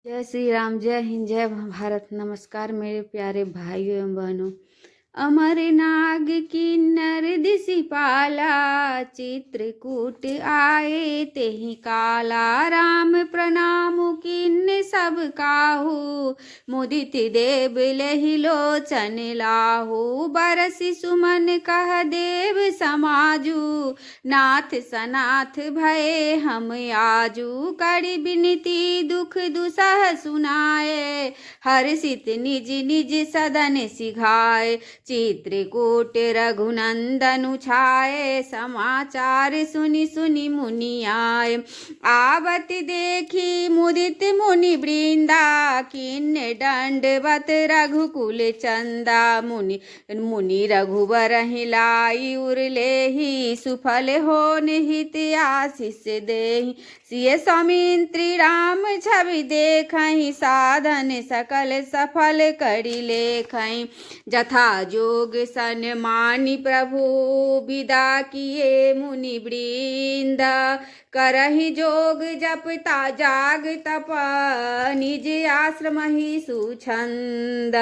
जय श्री राम, जय हिंद, जय भारत। नमस्कार मेरे प्यारे भाइयों एवं बहनों। अमर नाग किन्नर दिसिपाला, चित्रकूट आए तेहि काला। राम प्रणाम किन्न सब काहू, मुदित देव लेहि लोचन लाहू। बरसि सुमन कह देव समाजू, नाथ सनाथ भये हम आजू। करि बिनती दुख दुसह सुनाए, हर्षित निज निज सदन सिघाए। चित्रकूट रघुनंदन छाए, समाचार सुनि सुनि मुनि आए। आवत देखी मुदित मुनि वृंदा, किन्ने दंडवत रघुकुल चंदा। मुनि रघुबर लाई उरलेहि, सुफल होन हित आशीष देहि। सिय सौमित्री राम छवि देखहि, साधन सकल सफल करि लेखहि। जथा जोग सन्मानि प्रभु, विदा किए मुनि वृंद। करहि जोग जपता जाग तप, निज आश्रम ही सुछंद।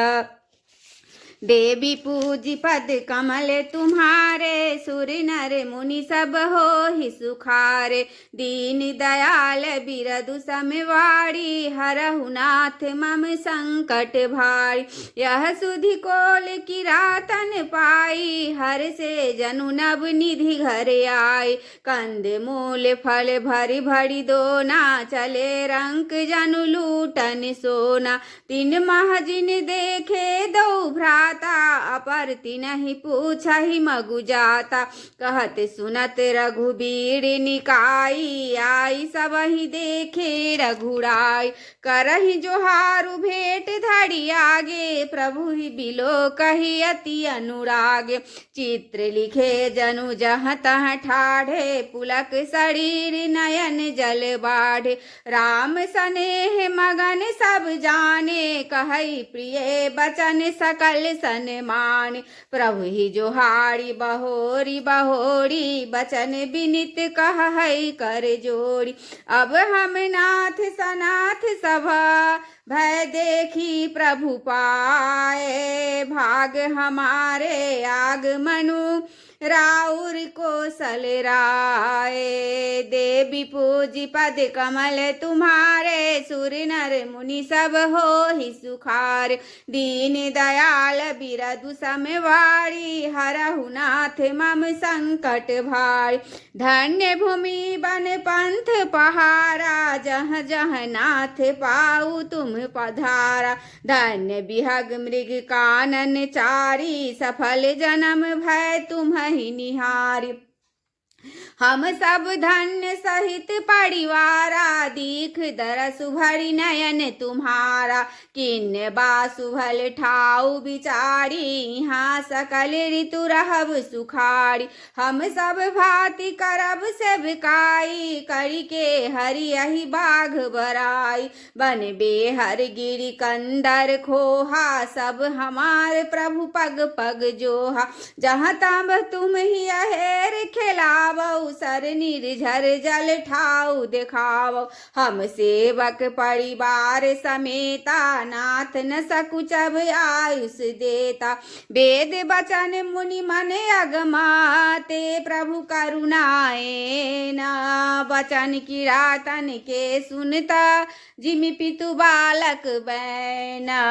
देवी पूजी पद कमल तुम्हारे, सुर नर मुनि सब हो ही सुखारे। दीन दयाल बिरदु समवाड़ी, हरहु नाथ मम संकट भारी। यह सुधि कोल किरातन पाई, हर से जनु नव निधि घर आए। कंद मूल फल भरी भरी दोना, चले रंक जनु लूटन सोना। तीन महजिन देखे दो भ्राता, अपर तिनहि पूछहि मगु जाता। कहत सुनत रघुबीर निकाई, आई सबहि देखे रघुराई। करहि जोहारु भेंट धरि आगे, प्रभु ही बिलो कहि अति अनुराग। चित्र लिखे जनु जहाँ तहाँ ठाढ़े, पुलक शरीर नयन जल बाढ़े। राम सनेह मगन सब जाने, कहई प्रिय बचन सकल सन्मान। प्रभु ही जोहारी बहोरी बहोरी, बचन बिनित कहई कर जोड़ी। अब हम नाथ सनाथ सभा, भय देखी प्रभु पाए। भाग हमारे आगमनु, राउर कोसल राए। देवी पूजी पद कमल तुम्हारे, सुर नर मुनि सब हो ही सुखार। दीन दयाल बिरदु समवाड़ी, हरहु नाथ मम संकट भारी। धन्य भूमि बन पंथ पहारा, जहाँ जहाँ नाथ पाऊ तुम पधारा। धन्य बिहग मृग कानन चारी, सफल जन्म भय तुम्हि निहारी। हम सब धन्य सहित परिवारा, दीख दरसु भरि नयन तुम्हारा। किन्ने बासु भल ठाऊ बिचारी, यहाँ सकल ऋतु रहब सुखारी। हम सब भांति करब सेवकाई, करि के हरि अहि बाघ बराई। बन बेहर गिरि कंदर खोहा, सब हमार प्रभु पग पग जोहा। जहाँ तब तुम ही अहेर खिलावो, सर निर्झर जल ठाऊ देखावो। हम सेवक परिवार समेता, नाथ न सकुचब आयुष देता। वेद बचन मुनि मन अगमाते, प्रभु करुणाए ना। बचन किरातन के सुनता, जिमि पितु बालक बैना।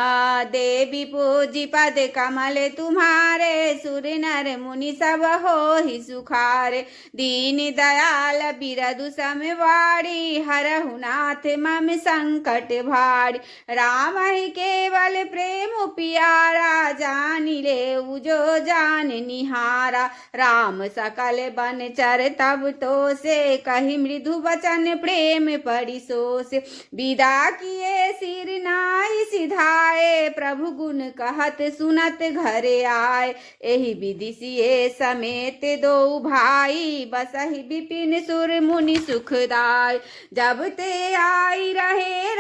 देवी पूजी पद कमल तुम्हारे, सुर नर मुनि सब हो ही सुखारे। दीन दयाल बिरदु समवाड़ी, हरहु नाथ मम संकट भारी। राम ही केवल प्रेम प्यारा, जानि लेउ जो जान निहारा। राम सकल बन चर तब तो से, कही मृदु वचन प्रेम परिसोस। विदा किए सिर नाहि सिधाए, प्रभु गुण कहत सुनत घर आए। एहि विधि सिए समेत दो भाई, बसहि विपिन सुर मुनि सुखदाय। जब ते आई रहे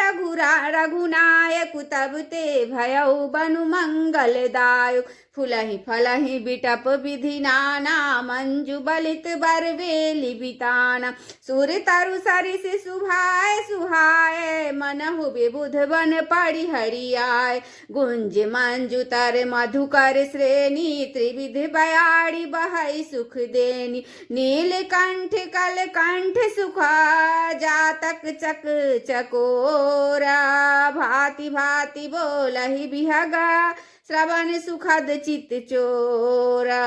रघुनायक तब ते भयउ बनु मंगलदायक। फुलहि फलहि बिटप विधि नाना मंजु बलित बर बेली बिताना। सुर तरु सरिस सुभाए सुहाए मनहु विबुध बन पड़ी हरियाय। गुंज मंजु तर मधुकर श्रेणी त्रिविध बयाड़ी बहई सुख देनी। नीलकंठ कलकंठ सुखा जातक चक चकोरा। भांति भांति बोलहि बिहगा श्रवण सुखद चित चोरा।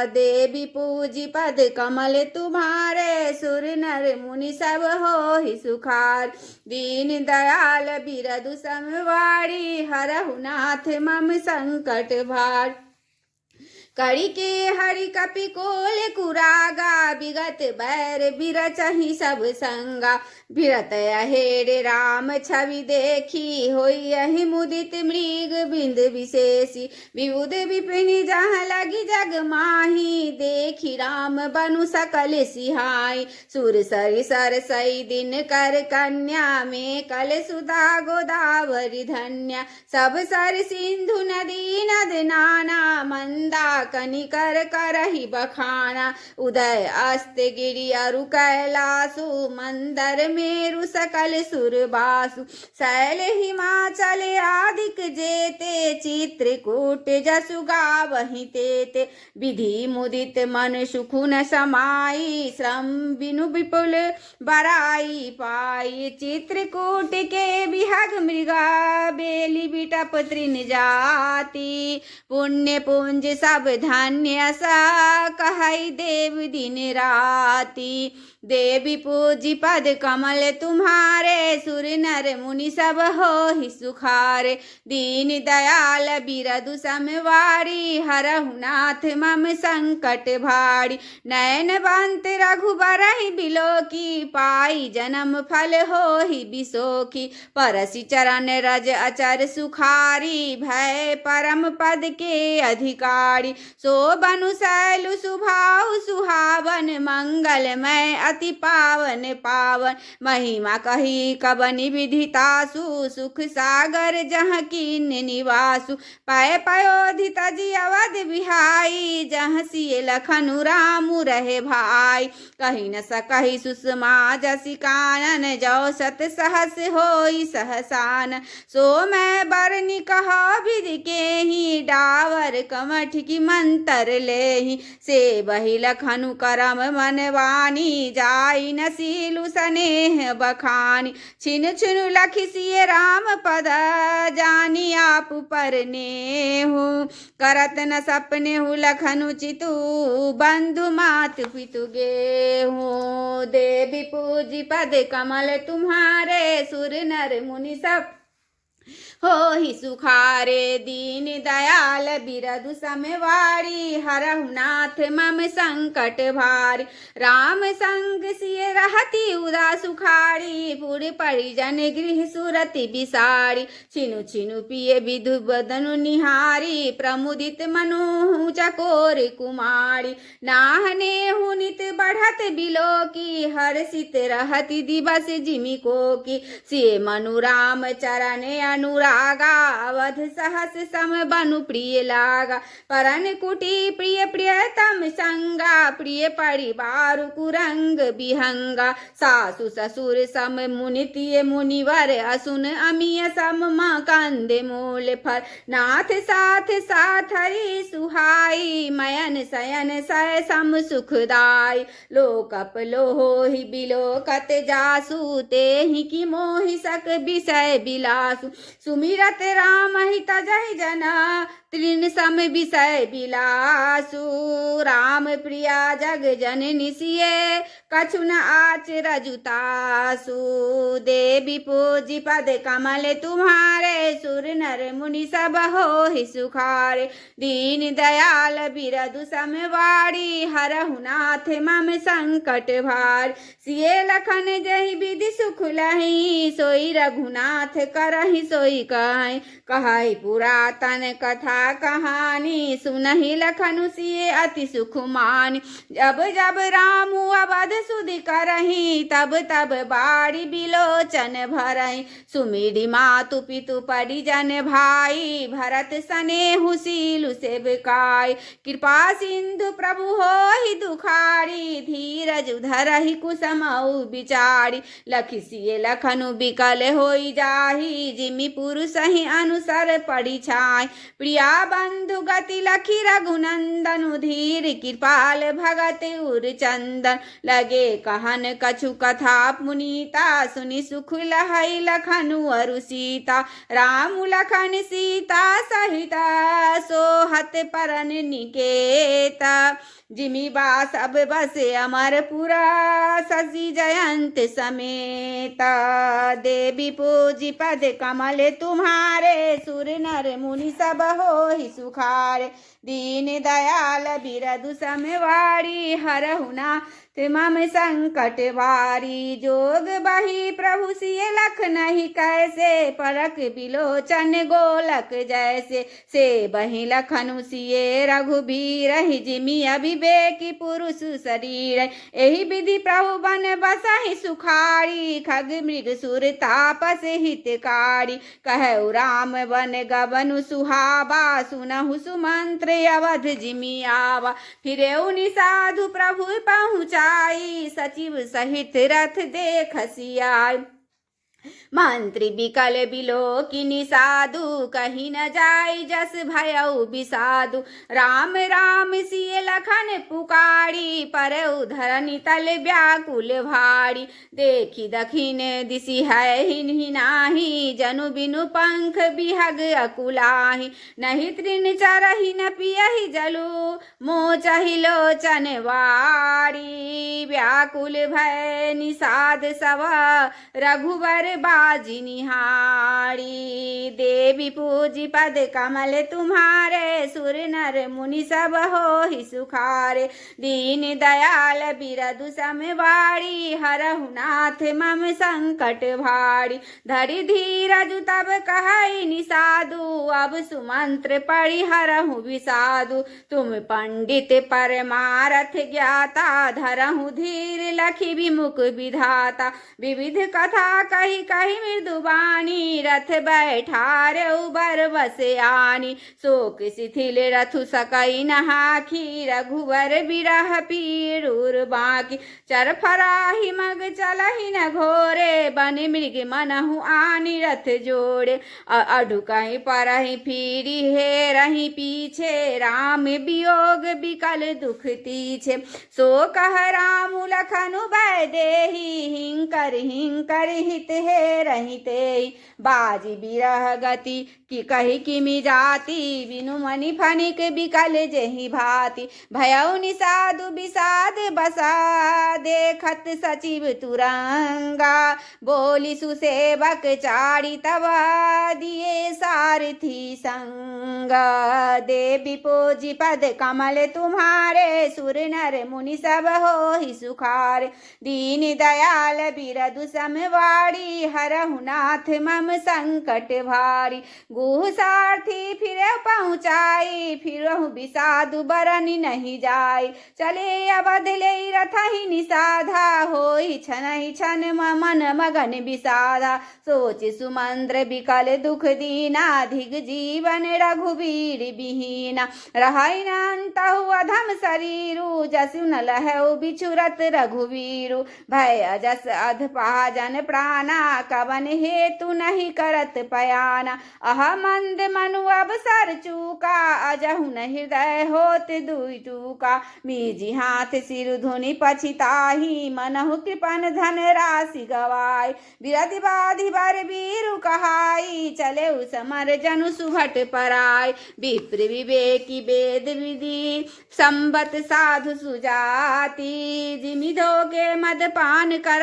देवी पूजी पद कमल तुम्हारे सुर नर मुनि सब होहि सुखार। दीन दयाल बिरदु समवारी हरहु नाथ मम संकट भार। करी के हरि कपि कोल कुरागा विगत बैर बिरचहि सब संगा। बिरत अहेड़ राम छवि देखी होई अहि मुदित मृग बिंद विशेषी। विबुध विपिन जहाँ लगी जग माही देखी राम बनु सकल सिहाई। सुर सरि सरसई दिन कर कन्या में कल सुधा गोदावरी धन्या। सब सर सिंधु नदी नद नाना मंदा कनिकर करहि बखाना। उदय अस्त गिरि अरु कैलासु मंदर मेरु सकल सुरबासु। शैल हिमाचल आदिक जेते चित्रकूट जसु गावहि तेते। विधि मुदित मन सुखु न समाई श्रम बिनु विपुल बराई पाई। चित्रकूट के बिहग मृगा बेली बिटप तृण जाति। पुण्य पुंज सब धन्य सा कहई देव दिन राति। देवी पूजी पद कमल तुम्हारे सुर नर मुनि सब होहि सुखारे। दीन दयाल बिरदु समवारी हरहु नाथ मम संकट भारी। नयन बंत रघुबरहि बिलोकी पाई जन्म फल होहि बिसोखी। परसि चरण रज अचर सुखारी भय परम पद के अधिकारी। सो बनु शैलु सुभाउ सुहावन मंगलमय अति पावन पावन। महिमा कही कबनि विदितासु सुख सागर जहाँ कीन निवासु। पय पयोधि तजि अवध बिहाई जहाँ सिय लखनु रामु रहे भाई। कही न सकहि सुषमा जसि कानन जो सत सहस होई सहसान। सो मैं बरनि कहा विधि के ही डावर कमठ की मंतर लेहि। से बहि लखनु करम मनवानी जाई न सीलु सनेह बखानी। छिन छिनु लखि सिय राम पद जानी आप परनेहु। करत न सपनेहु लखनु चितु बंधु मात पितु गेहु। देवी पूजी पद कमल तुम्हारे सुर नर मुनि सब होहि सुखारे। दीन दयाल बिरदु समवारी हरहु नाथ मम संकट भारी। राम संग सिय रहती उदा सुखारी पुर परिजन गृह सुरति बिसारी। छिनु छिनु पिय विधु बदनु निहारी प्रमुदित मनु चकोर कुमारी। नाहने हुनित बढ़त बिलोकी हर्षित रहती दिवस जिमिको की। सिय मनु राम चरण अनुरागा अवध सहस सम बनु प्रिय लागा। परन कुटी प्रिय प्रियतम संगा प्रिय परिवार कुरंग बिहंगा। सासु ससुर सम मुनितिय मुनिवर असुन अमिय सम माँ कंदे मूल फल। नाथ साथ साथ हरि सुहाई मयन सयन सय सम सुखदाई। लोकप लोहि बिलोकत जासु तेहि की मोहि सक विषय बिलासु। सुमिरत राम हित जहि जना तृण सम विषय बिलासु। राम प्रिया जग जननि सिय कछु न आच रजुतासु। देवी पूजी पद कमल तुम्हारे, सुर नर मुनि सब होहि सुखारे। दीन दयाल बिरदु समवाड़ी, हरहु नाथ मम संकट भार। सिए लखन जहि विधि सुख लहि, सोई रघुनाथ करहि सोई कहि। कहै पुरातन कथा कहानी, सुनहि लखनु सिए अति सुख मानी। जब जब रामु अवध सुधि करहि, तब तब बाड़ी बिलोचन भरहि। सुमिरि मातु पितु परिजन भाई, भरत सनेहु सीलु सेवकाई। कृपा सिंधु प्रभु होहि दुखारी, धीरज धरहि कुसमउ बिचारी। लखि सिए लखनु बिकल होई जाहि, जिमि पुरुषहि अनुसर पड़ी छाई। प्रिया बंधु गति लखि रघुनंदनु, धीर कृपाल भगत उर चंदन। लगे कहन कछु कथा पुनीता, सुनि सुख लहै लखनु अरु सीता। राम लखन सीता सहिता, सोहत परन निकेता। जिमि बास अब बसे अमरपुरा, शशि जयंत समेता। देवी पूजी पद कमल तुम्हारे, सुर नर मुनि सब होहि सुखारे। दीन दयाल बिरदु समवाड़ी, हरहु नाथ मम संकट भारी। जोग बही प्रभु सिय लख नहीं कैसे, परख बिलोचन गोलक जैसे। से बही लखनु सिय रघुबीर, जिमि अभिवेकी पुरुष शरीर। एहि विधि प्रभु बन बसहि सुखारी, खग मृग सुर तापस हितकारी। कहु राम बन गबनु सुहावा, सुनहु सुमंत्र अवध जिमि आवा। फिरेउ निसाधु प्रभु पहुँचाई, सचिव सहित रथ देखसि आए। मंत्री बिकल बिलोकिनी साधु, कहीं न जाई जस भयउ बिसाधु। राम राम सिय लखन पुकारी, परउ धरनी तल व्याकुल भारी। देखी दखिन दिशि है हिनहि नाही, जनु बिनु पंख बिहग अकुलाही। नहीं तृण चरहि न पियहि जलु, मोचहि लोचन वारी। व्याकुल भय निषाद सब, रघुवर बाजी निहारी। देवी पूजी पद कमल तुम्हारे, सुर नर मुनि सब होहि सुखारे। दीन दयाल बिरदु समवाड़ी, हरहु नाथ मम संकट भारी। धरि धीरज तब कहै निसाधु, अब सुमंत्र पढ़ि हरहु विसाधु। तुम पंडित परमारथ ज्ञाता, धरहु धीर लखि विमुख विधाता। विविध कथा कही कही मृदुबानी, रथ बैठारउ बरबस आनी। शोक शिथिल रथु सकई न हाखी, रघुवर बिरह पीरुर बाकी। चर फराही मग चलहि न घोरे, बन मृग मनहु आनी रथ जोड़े। अडुकहि परहि फिरी हे रही पीछे, राम वियोग बिकल दुख तीछे। सो कह राम लखनु भय देहि, हिंकर हित हे रहिते। बाजी बिरह गति कि कही किमि जाति, बिनु मणि फनिक बिकल जेहि भांति। भयउ निषादु विषाद बसा, देखत सचिव तुरंगा। बोली सुसेवक चारि तब, दिए सारथी संग। देवी पूजी पद कमल तुम्हारे, सुर नर मुनि सब होहि सुखारे। दीन दयाल बिरदु समवाड़ी, हरहु नाथ मम संकट भारी। गुह सारथी फिरे पहुँचाई, फिरहु विषादु बरनि नहीं जाई। चले अवध ले रथहि निषाधा, होई छनहि छन मन मगन विषादा। सोच सुमंद्र बिकल दुख दीना, धिग जीवन रघुवीर बिहीना। रहै न अंतहु अधम शरीरु, जसु न लहउ बिछुरत रघुवीरु। भय जस अध पाजन प्राणा, कवन हेतु नहीं करत पयाना। अह मंद मनु अब सर चूका, अजहु न हृदय होत दुई टूका। मीजी हाथ सिर धुनि पछिताही, मनहु कृपन धन राशि गवाई। बिरधि बाधि बर बीरु कहाई, चले समर जनु सुभट पराय। विप्र विवेकी वेद विधि, संबत साधु सुजाति। जिमि धोखे मदपान कर,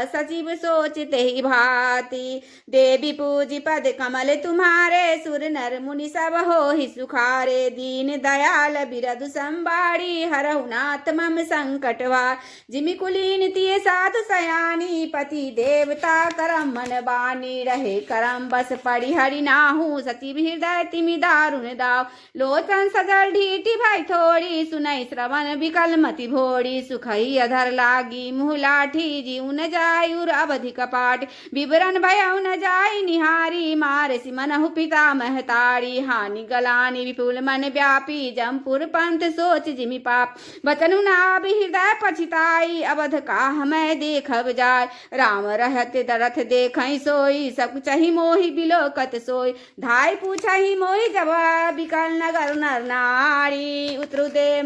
सचिव सोचित ही भांति। देवी पूजी पद कमल तुम्हारे, सुर नर मुनि सब हो ही सुखारे। दीन दयाल बिरधु संबाड़ी, हरहु नाथ मम संकट वार। जिमि कुलीन तिय साधु सयानी, पति देवता करम मन बानी। रहे करम बस पड़ी हरि नाहू, सचिव हृदय तिमि दारुण दाव। लोचन सजल ढीठी भई थोड़ी, सुनई श्रवण विकल मति भोड़ी। सुखई अधर लागी मुँह लाठी, जीव न जाय उर अवधि कपाट। विवरण भयउ न जाय निहारी, मार सिमनहु पिता महतारी। हानि गलानी विपुल मन व्यापी, जमपुर पंथ सोच जिमि पाप। बचनु नाभ हृदय पछिताई, अवध का हमें देखब जाय। राम रहत दरथ देखई सोई, सब चही मोहि बिलोकत सोई। धाय पूछहि मोहि जवाब, बिकल नगर नर नारी। उतरु दे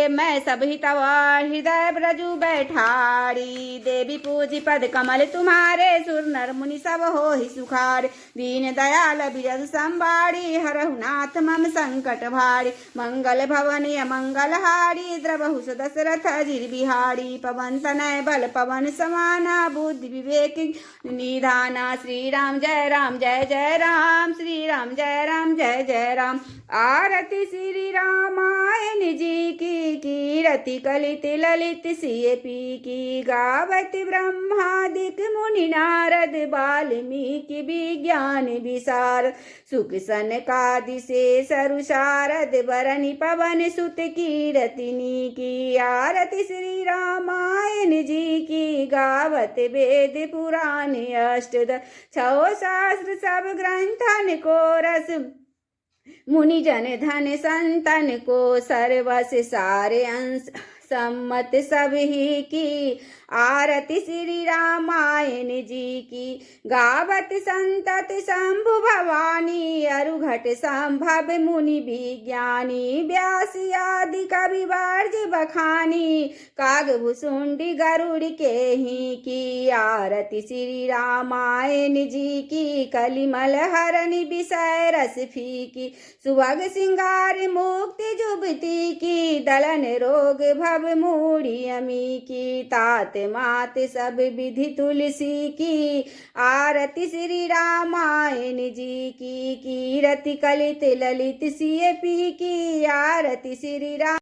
मैं सब ही तव, हृदय ब्रजु बैठारी। देवी पूजी पद कमल तुम्हारे, सुर नर मुनि सब हो ही सुखार। दीन दयाल बिरधु संबाड़ी, हरहु नाथ मम संकट भारी। मंगल भवन अमंगल हारी, द्रवहु दशरथ अजिर बिहारी। पवन तनय बल पवन समाना, बुद्धि विवेक निधाना। श्री राम जय राम जय जय राम, श्री राम जय राम जय जय राम। आरती श्री रामायण जी की, कीरति कलित ललित सिय पी की। गावत ब्रह्मादिक मुनि नारद, वाल्मीकि विज्ञान विशारद। सुख सनकादि शेषरु शारद, बरनि पवन सुत कीरतिनी की। आरती श्री रामायण जी की, गावत वेद पुराण अष्टदश। छो शास्त्र सब ग्रंथन को रस, मुनि जन धन संतन को सर्वस। सारे अंश सम्मत सब ही की, आरती श्री रामायण जी की। गावत संतत शंभु भवानी, अरुघट संभव मुनि विज्ञानी। व्यासी आदि कवि वार्ज बखानी, काग भुसुंडी गरुड़ के ही की। आरती श्री रामायण जी की, कलिमल हरनि विषय रस फीकी। सुभग सिंगार मुक्ति जुबती की, दलन रोग भव मूढ़ी अमी की। तात मात सब विधि तुलसी की, आरती श्री रामायण जी की। कीरति कलित ललित सिय पी की, आरती श्री राम।